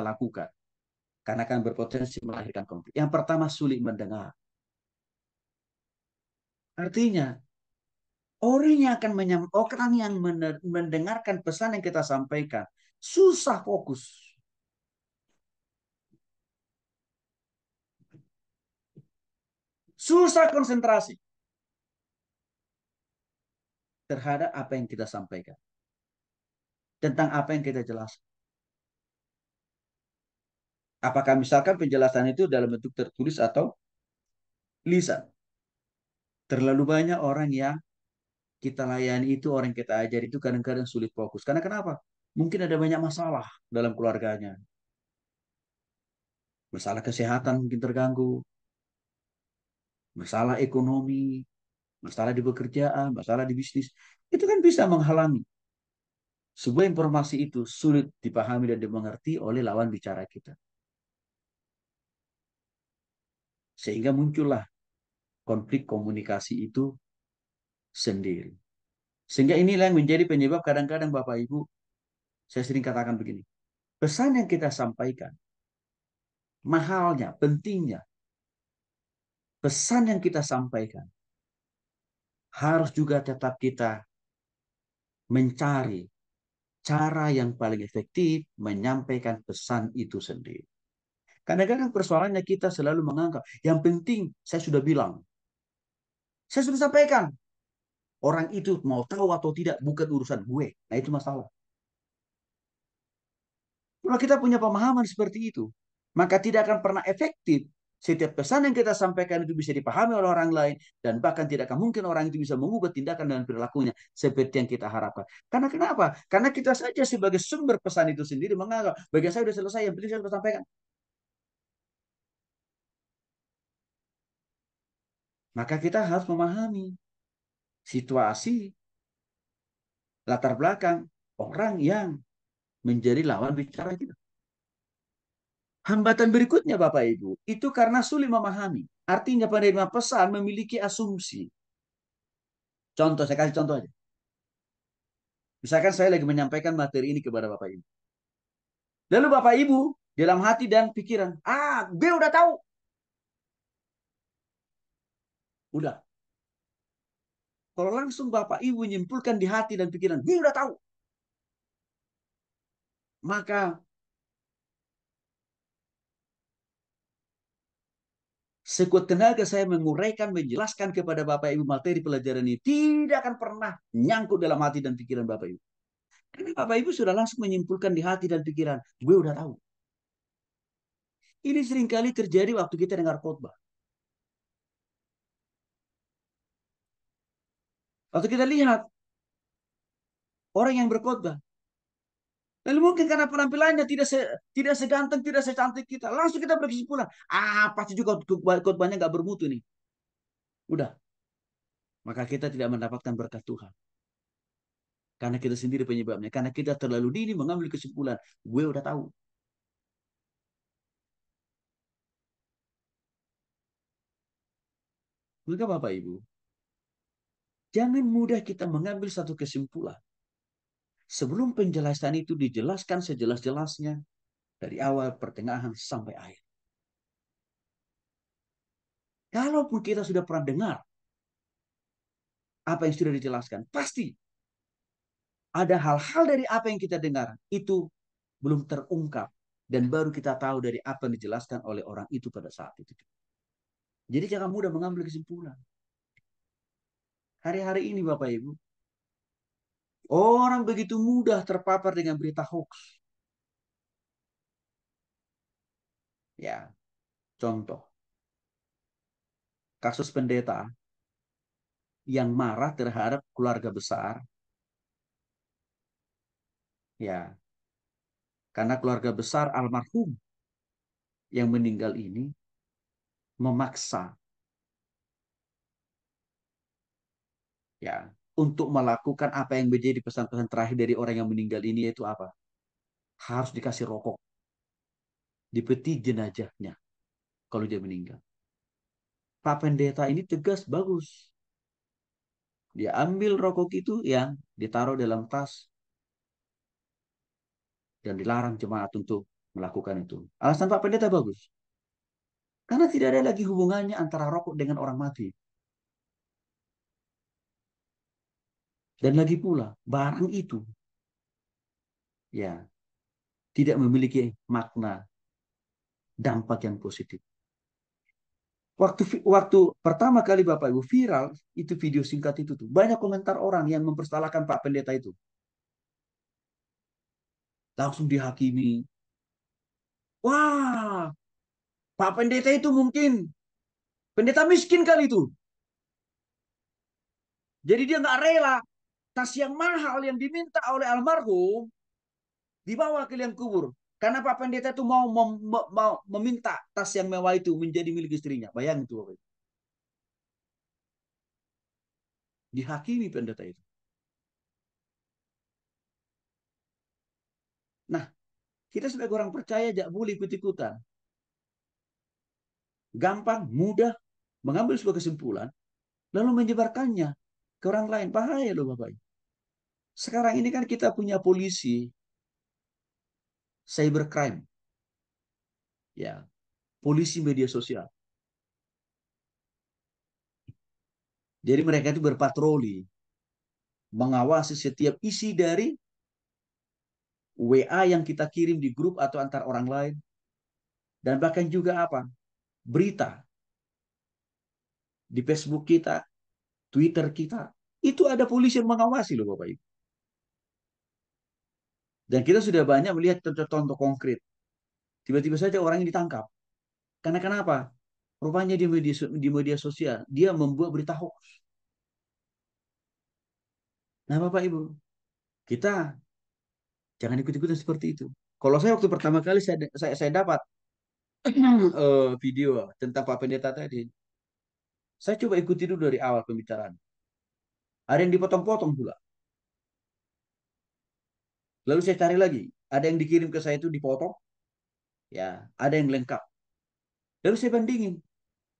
lakukan. Karena akan berpotensi melahirkan konflik. Yang pertama, sulit mendengar. Artinya, orang yang mendengarkan pesan yang kita sampaikan susah fokus, susah konsentrasi terhadap apa yang kita sampaikan, tentang apa yang kita jelaskan. Apakah misalkan penjelasan itu dalam bentuk tertulis atau lisan? Terlalu banyak orang yang kita layani itu, orang yang kita ajar itu kadang-kadang sulit fokus. Karena kenapa? Mungkin ada banyak masalah dalam keluarganya. Masalah kesehatan mungkin terganggu, masalah ekonomi, masalah di pekerjaan, masalah di bisnis. Itu kan bisa menghalangi sebuah informasi itu sulit dipahami dan dimengerti oleh lawan bicara kita. Sehingga muncullah konflik komunikasi itu sendiri. Sehingga inilah yang menjadi penyebab kadang-kadang Bapak Ibu, saya sering katakan begini. Pesan yang kita sampaikan, mahalnya, pentingnya, pesan yang kita sampaikan, harus juga tetap kita mencari cara yang paling efektif menyampaikan pesan itu sendiri. Kadang-kadang persoalannya kita selalu menganggap, yang penting saya sudah bilang, saya sudah sampaikan. Orang itu mau tahu atau tidak bukan urusan gue. Nah itu masalah. Kalau kita punya pemahaman seperti itu, maka tidak akan pernah efektif. Setiap pesan yang kita sampaikan itu bisa dipahami oleh orang lain, dan bahkan tidak akan mungkin orang itu bisa mengubah tindakan dan perilakunya seperti yang kita harapkan. Karena kenapa? Karena kita saja sebagai sumber pesan itu sendiri menganggap, bagi saya sudah selesai, yang penting saya sudah sampaikan. Maka kita harus memahami situasi, latar belakang orang yang menjadi lawan bicara kita. Hambatan berikutnya Bapak Ibu, itu karena sulit memahami. Artinya penerima pesan memiliki asumsi. Contoh, saya kasih contoh aja. Misalkan saya lagi menyampaikan materi ini kepada Bapak Ibu. Lalu Bapak Ibu dalam hati dan pikiran, gue udah tahu. Udah. Kalau langsung Bapak Ibu menyimpulkan di hati dan pikiran, gue udah tahu. Maka sekuat tenaga saya menguraikan, menjelaskan kepada Bapak Ibu materi pelajaran ini tidak akan pernah nyangkut dalam hati dan pikiran Bapak Ibu. Karena Bapak Ibu sudah langsung menyimpulkan di hati dan pikiran, gue udah tahu. Ini seringkali terjadi waktu kita dengar khotbah. Waktu kita lihat orang yang berkhotbah, lalu mungkin karena penampilannya tidak seganteng, tidak secantik kita, langsung kita berkesimpulan, pasti juga khotbahnya nggak bermutu nih. Udah, maka kita tidak mendapatkan berkat Tuhan. Karena kita sendiri penyebabnya. Karena kita terlalu dini mengambil kesimpulan, gue udah tahu. Maka Bapak Ibu, jangan mudah kita mengambil satu kesimpulan. Sebelum penjelasan itu dijelaskan sejelas-jelasnya dari awal, pertengahan, sampai akhir. Kalaupun kita sudah pernah dengar apa yang sudah dijelaskan, pasti ada hal-hal dari apa yang kita dengar itu belum terungkap dan baru kita tahu dari apa yang dijelaskan oleh orang itu pada saat itu. Jadi jangan mudah mengambil kesimpulan. Hari-hari ini Bapak Ibu, orang begitu mudah terpapar dengan berita hoax. Ya, contoh kasus pendeta yang marah terhadap keluarga besar, ya, karena keluarga besar almarhum yang meninggal ini memaksa, ya, untuk melakukan apa yang menjadi pesan-pesan terakhir dari orang yang meninggal ini, yaitu apa? Harus dikasih rokok di peti jenazahnya kalau dia meninggal. Pak pendeta ini tegas, bagus. Dia ambil rokok itu yang ditaruh dalam tas dan dilarang jemaat untuk melakukan itu. Alasan Pak Pendeta bagus. Karena tidak ada lagi hubungannya antara rokok dengan orang mati. Dan lagi pula, barang itu ya tidak memiliki makna dampak yang positif. Waktu pertama kali Bapak Ibu viral itu video singkat itu tuh banyak komentar orang yang mempersalahkan Pak Pendeta itu. Langsung dihakimi. Wah, Pak Pendeta itu mungkin pendeta miskin kali itu. Jadi dia nggak rela tas yang mahal yang diminta oleh almarhum dibawa ke liang kubur. Karena Pak Pendeta itu mau meminta tas yang mewah itu menjadi milik istrinya. Bayangin itu Bapak. Dihakimi pendeta itu. Nah, kita sebagai orang percaya tidak boleh ikut-ikutan. Gampang, mudah mengambil sebuah kesimpulan, lalu menyebarkannya ke orang lain. Bahaya loh Bapak. Sekarang ini kan kita punya polisi cybercrime, ya, polisi media sosial. Jadi mereka itu berpatroli, mengawasi setiap isi dari WA yang kita kirim di grup atau antar orang lain, dan bahkan juga apa? Berita di Facebook kita, Twitter kita. Itu ada polisi yang mengawasi loh Bapak Ibu. Dan kita sudah banyak melihat contoh-contoh konkret. Tiba-tiba saja orang ini ditangkap. Karena kenapa? Rupanya di media sosial dia membuat berita hoax. Nah, Bapak Ibu, kita jangan ikut-ikutan seperti itu. Kalau saya waktu pertama kali saya dapat video tentang Pak Pendeta tadi, saya coba ikuti dulu dari awal pembicaraan. Ada yang dipotong-potong pula. Lalu saya cari lagi, ada yang dikirim ke saya itu dipotong, ya, ada yang lengkap. Lalu saya bandingin.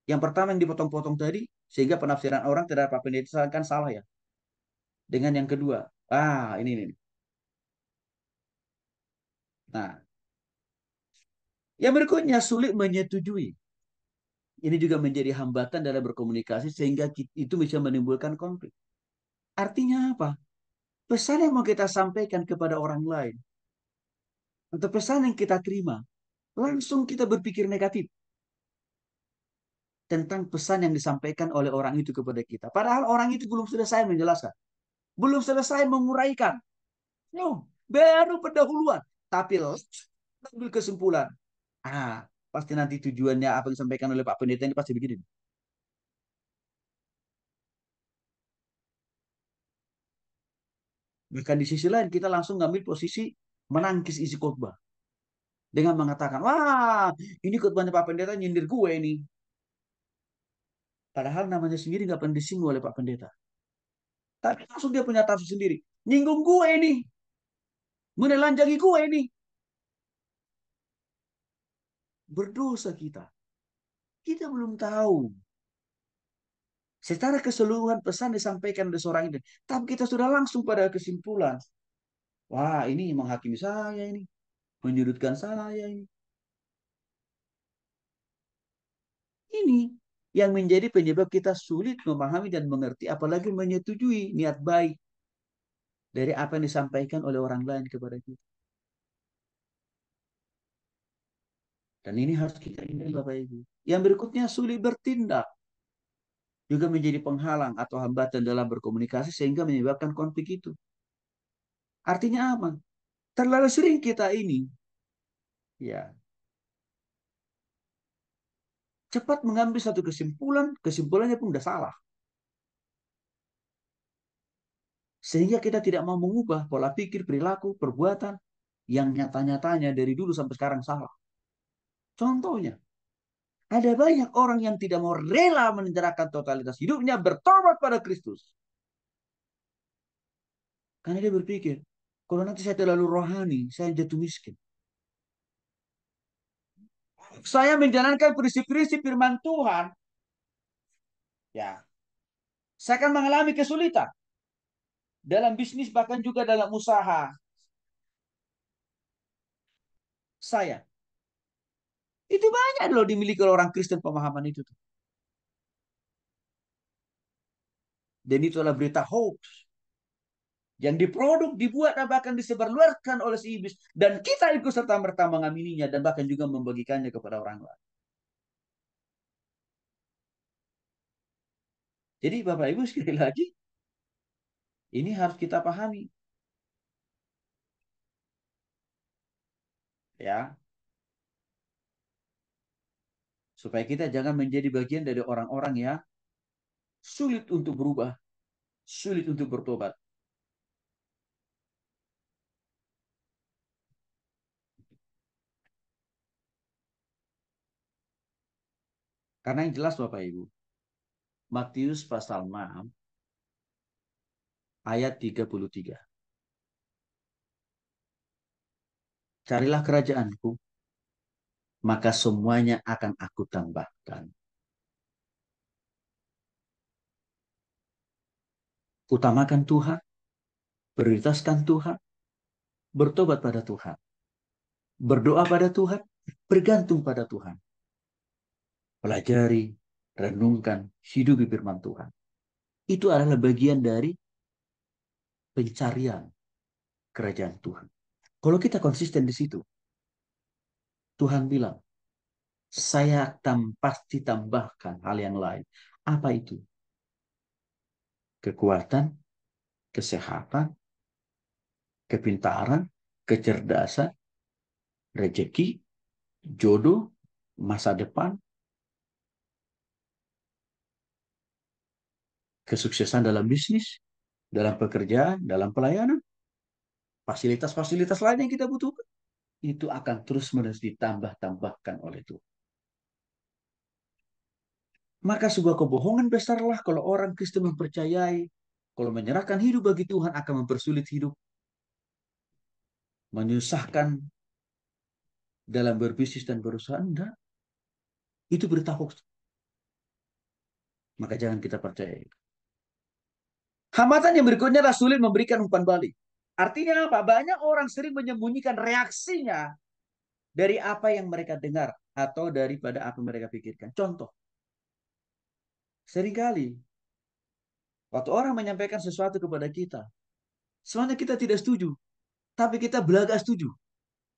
Yang pertama yang dipotong-potong tadi, sehingga penafsiran orang terhadap Pak Pendeta kan salah ya. Dengan yang kedua, ini. Nah, yang berikutnya sulit menyetujui. Ini juga menjadi hambatan dalam berkomunikasi sehingga itu bisa menimbulkan konflik. Artinya apa? Pesan yang mau kita sampaikan kepada orang lain atau pesan yang kita terima, langsung kita berpikir negatif tentang pesan yang disampaikan oleh orang itu kepada kita. Padahal orang itu belum selesai menjelaskan, belum selesai menguraikan. No, baru pendahuluan. Tapi ambil kesimpulan. Pasti nanti tujuannya apa yang disampaikan oleh Pak Pendeta ini pasti begini. Bahkan di sisi lain kita langsung ngambil posisi menangkis isi khotbah dengan mengatakan, wah ini khotbahnya Pak Pendeta nyindir gue ini. Padahal namanya sendiri nggak pernah disinggung oleh Pak Pendeta. Tapi langsung dia punya tafsir sendiri. Nyinggung gue ini, menelanjangi gue ini. Berdosa kita. Kita belum tahu. Secara keseluruhan pesan disampaikan oleh seorang ini. Tapi kita sudah langsung pada kesimpulan. Wah ini menghakimi saya ini. Menyudutkan saya ini. Ini yang menjadi penyebab kita sulit memahami dan mengerti, apalagi menyetujui niat baik dari apa yang disampaikan oleh orang lain kepada kita. Dan ini harus kita ingat Bapak Ibu. Yang berikutnya sulit bertindak. Juga menjadi penghalang atau hambatan dalam berkomunikasi sehingga menyebabkan konflik itu. Artinya apa? Terlalu sering kita ini ya cepat mengambil satu kesimpulan, kesimpulannya pun sudah salah. Sehingga kita tidak mau mengubah pola pikir, perilaku, perbuatan yang nyata-nyatanya dari dulu sampai sekarang salah. Contohnya, ada banyak orang yang tidak mau rela menyerahkan totalitas hidupnya bertobat pada Kristus. Karena dia berpikir, kalau nanti saya terlalu rohani, saya jatuh miskin. Saya menjalankan prinsip-prinsip firman Tuhan, ya, saya akan mengalami kesulitan dalam bisnis bahkan juga dalam usaha. saya. Itu banyak loh dimiliki oleh orang Kristen pemahaman itu tuh. Dan itu adalah berita hoax yang diproduk, dibuat, dan bahkan disebarluaskan oleh si iblis. Dan kita ikut serta merta mengamininya dan bahkan juga membagikannya kepada orang lain. Jadi Bapak Ibu sekali lagi, ini harus kita pahami. Ya, supaya kita jangan menjadi bagian dari orang-orang yang sulit untuk berubah, sulit untuk bertobat. Karena yang jelas Bapak Ibu, Matius pasal 6 ayat 33. Carilah kerajaanku, maka semuanya akan aku tambahkan. Utamakan Tuhan, prioritaskan Tuhan, bertobat pada Tuhan, berdoa pada Tuhan, bergantung pada Tuhan. Pelajari, renungkan, hidupi firman Tuhan. Itu adalah bagian dari pencarian kerajaan Tuhan. Kalau kita konsisten di situ, Tuhan bilang, saya akan pasti tambahkan hal yang lain. Apa itu? Kekuatan, kesehatan, kepintaran, kecerdasan, rezeki, jodoh, masa depan, kesuksesan dalam bisnis, dalam pekerjaan, dalam pelayanan, fasilitas-fasilitas lain yang kita butuhkan. Itu akan terus-menerus ditambah-tambahkan oleh Tuhan. Maka sebuah kebohongan besarlah kalau orang Kristen mempercayai kalau menyerahkan hidup bagi Tuhan akan mempersulit hidup, menyusahkan dalam berbisnis dan berusaha. Enggak, itu berita hoax. Maka jangan kita percaya. Hambatan yang berikutnya adalah sulit memberikan umpan balik. Artinya apa? Banyak orang sering menyembunyikan reaksinya dari apa yang mereka dengar atau daripada apa yang mereka pikirkan. Contoh, seringkali waktu orang menyampaikan sesuatu kepada kita, sebenarnya kita tidak setuju, tapi kita belaga setuju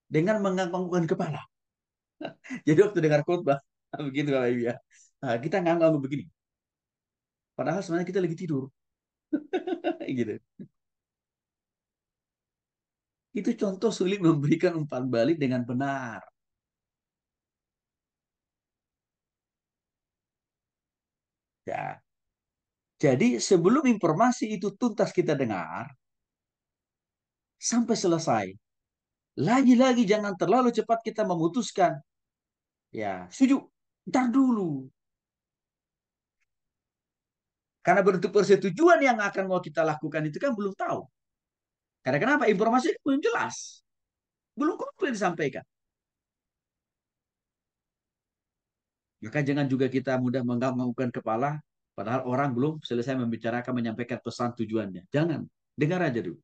dengan mengangguk kepala. Jadi waktu dengar khotbah, begitu Bapak Ibu ya, nah, kita ngangguk begini. Padahal sebenarnya kita lagi tidur. Gitu. Itu contoh sulit memberikan umpan balik dengan benar. Ya. Jadi sebelum informasi itu tuntas kita dengar, sampai selesai. Lagi-lagi jangan terlalu cepat kita memutuskan. Ya, setuju. Ntar dulu. Karena bentuk persetujuan yang akan mau kita lakukan itu kan belum tahu. Karena kenapa? Informasi belum jelas. Belum komplit disampaikan. Maka jangan juga kita mudah menganggukkan kepala. Padahal orang belum selesai membicarakan, menyampaikan pesan tujuannya. Jangan. Dengar aja dulu.